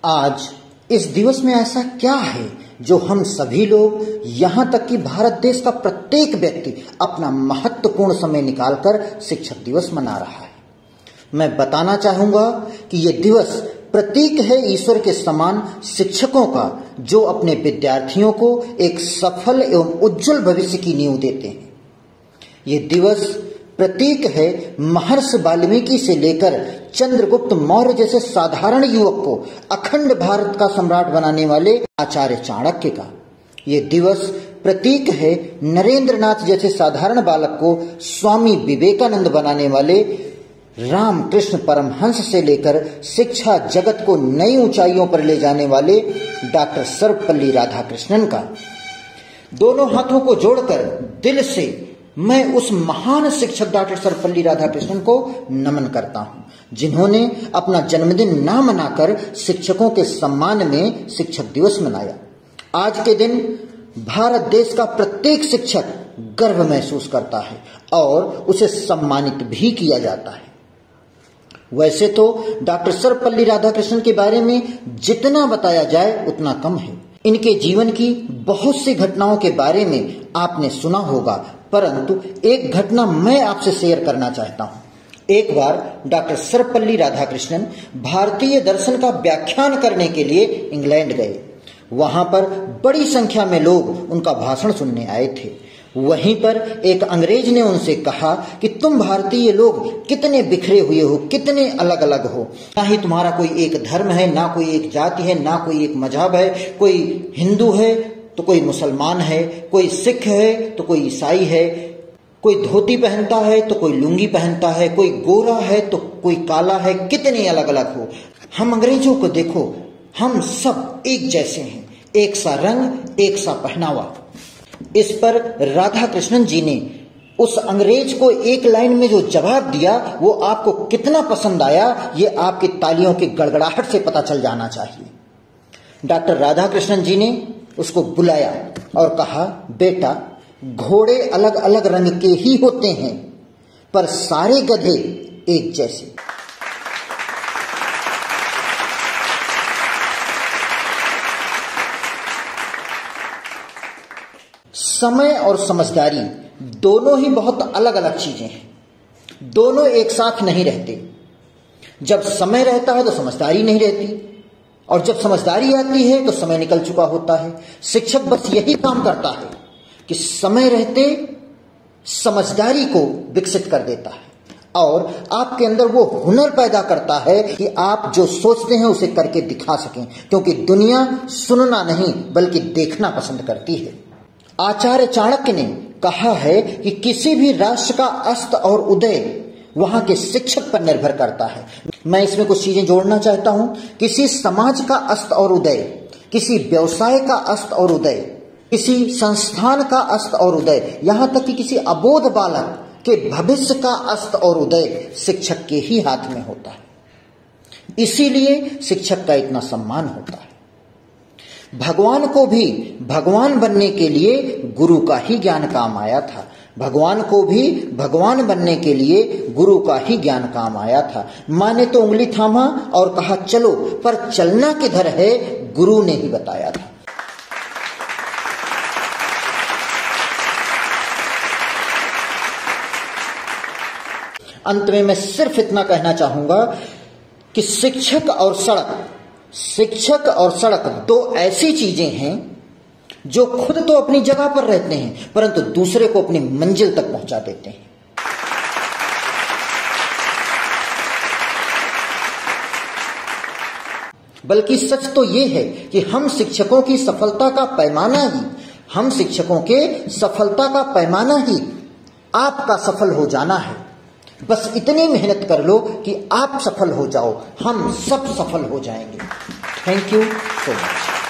आज इस दिवस में ऐसा क्या है जो हम सभी लोग, यहाँ तक कि भारत देश का प्रत्येक व्यक्ति अपना महत्वपूर्ण समय निकालकर शिक्षक दिवस मना रहा है। मैं बताना चाहूंगा कि ये दिवस प्रतीक है ईश्वर के समान शिक्षकों का, जो अपने विद्यार्थियों को एक सफल एवं उज्जवल भविष्य की नींव देते हैं। ये दिवस प्रतीक है महर्षि वाल्मीकि से लेकर चंद्रगुप्त मौर्य जैसे साधारण युवक को अखंड भारत का सम्राट बनाने वाले आचार्य चाणक्य का। ये दिवस प्रतीक है नरेंद्र नाथ जैसे साधारण बालक को स्वामी विवेकानंद बनाने वाले रामकृष्ण परमहंस से लेकर शिक्षा जगत को नई ऊंचाइयों पर ले जाने वाले डॉक्टर सर्वपल्ली राधाकृष्णन का। दोनों हाथों को जोड़कर दिल से मैं उस महान शिक्षक डॉक्टर सर्वपल्ली राधाकृष्णन को नमन करता हूं, जिन्होंने अपना जन्मदिन ना मनाकर शिक्षकों के सम्मान में शिक्षक दिवस मनाया। आज के दिन भारत देश का प्रत्येक शिक्षक गर्व महसूस करता है और उसे सम्मानित भी किया जाता है। वैसे तो डॉक्टर सर्वपल्ली राधाकृष्णन के बारे में जितना बताया जाए उतना कम है। इनके जीवन की बहुत सी घटनाओं के बारे में आपने सुना होगा, परंतु एक घटना मैं आपसे शेयर करना चाहता हूं। एक बार डॉक्टर सर्वपल्ली राधाकृष्णन भारतीय दर्शन का व्याख्यान करने के लिए इंग्लैंड गए। वहां पर बड़ी संख्या में लोग उनका भाषण सुनने आए थे। वहीं पर एक अंग्रेज ने उनसे कहा कि तुम भारतीय लोग कितने बिखरे हुए हो, कितने अलग अलग हो। ना ही तुम्हारा कोई एक धर्म है, ना कोई एक जाति है, ना कोई एक मजहब है। कोई हिंदू है तो कोई मुसलमान है, कोई सिख है तो कोई ईसाई है, कोई धोती पहनता है तो कोई लुंगी पहनता है, कोई गोरा है तो कोई काला है। कितने अलग अलग हो। हम अंग्रेजों को देखो, हम सब एक जैसे हैं, एक सा रंग, एक सा पहनावा। इस पर राधाकृष्णन जी ने उस अंग्रेज को एक लाइन में जो जवाब दिया, वो आपको कितना पसंद आया ये आपकी तालियों की गड़गड़ाहट से पता चल जाना चाहिए। डॉक्टर राधाकृष्णन जी ने उसको बुलाया और कहा, बेटा, घोड़े अलग अलग रंग के ही होते हैं, पर सारे गधे एक जैसे। समय और समझदारी दोनों ही बहुत अलग अलग चीजें हैं, दोनों एक साथ नहीं रहते। जब समय रहता है तो समझदारी नहीं रहती, और जब समझदारी आती है तो समय निकल चुका होता है। शिक्षक बस यही काम करता है कि समय रहते समझदारी को विकसित कर देता है और आपके अंदर वो हुनर पैदा करता है कि आप जो सोचते हैं उसे करके दिखा सकें, क्योंकि दुनिया सुनना नहीं बल्कि देखना पसंद करती है। आचार्य चाणक्य ने कहा है कि किसी भी राष्ट्र का अस्त और उदय वहां के शिक्षक पर निर्भर करता है। मैं इसमें कुछ चीजें जोड़ना चाहता हूं। किसी समाज का अस्त और उदय, किसी व्यवसाय का अस्त और उदय, किसी संस्थान का अस्त और उदय, यहां तक कि किसी अबोध बालक के भविष्य का अस्त और उदय शिक्षक के ही हाथ में होता है। इसीलिए शिक्षक का इतना सम्मान होता है। भगवान को भी भगवान बनने के लिए गुरु का ही ज्ञान काम आया था। भगवान को भी भगवान बनने के लिए गुरु का ही ज्ञान काम आया था। माँ ने तो उंगली थामा और कहा चलो, पर चलना किधर है गुरु ने ही बताया था। अंत में मैं सिर्फ इतना कहना चाहूंगा कि शिक्षक और सड़क दो ऐसी चीजें हैं जो खुद तो अपनी जगह पर रहते हैं, परंतु दूसरे को अपनी मंजिल तक पहुंचा देते हैं। बल्कि सच तो यह है कि हम शिक्षकों की सफलता का पैमाना ही आपका सफल हो जाना है। बस इतनी मेहनत कर लो कि आप सफल हो जाओ, हम सब सफल हो जाएंगे। Thank you so much.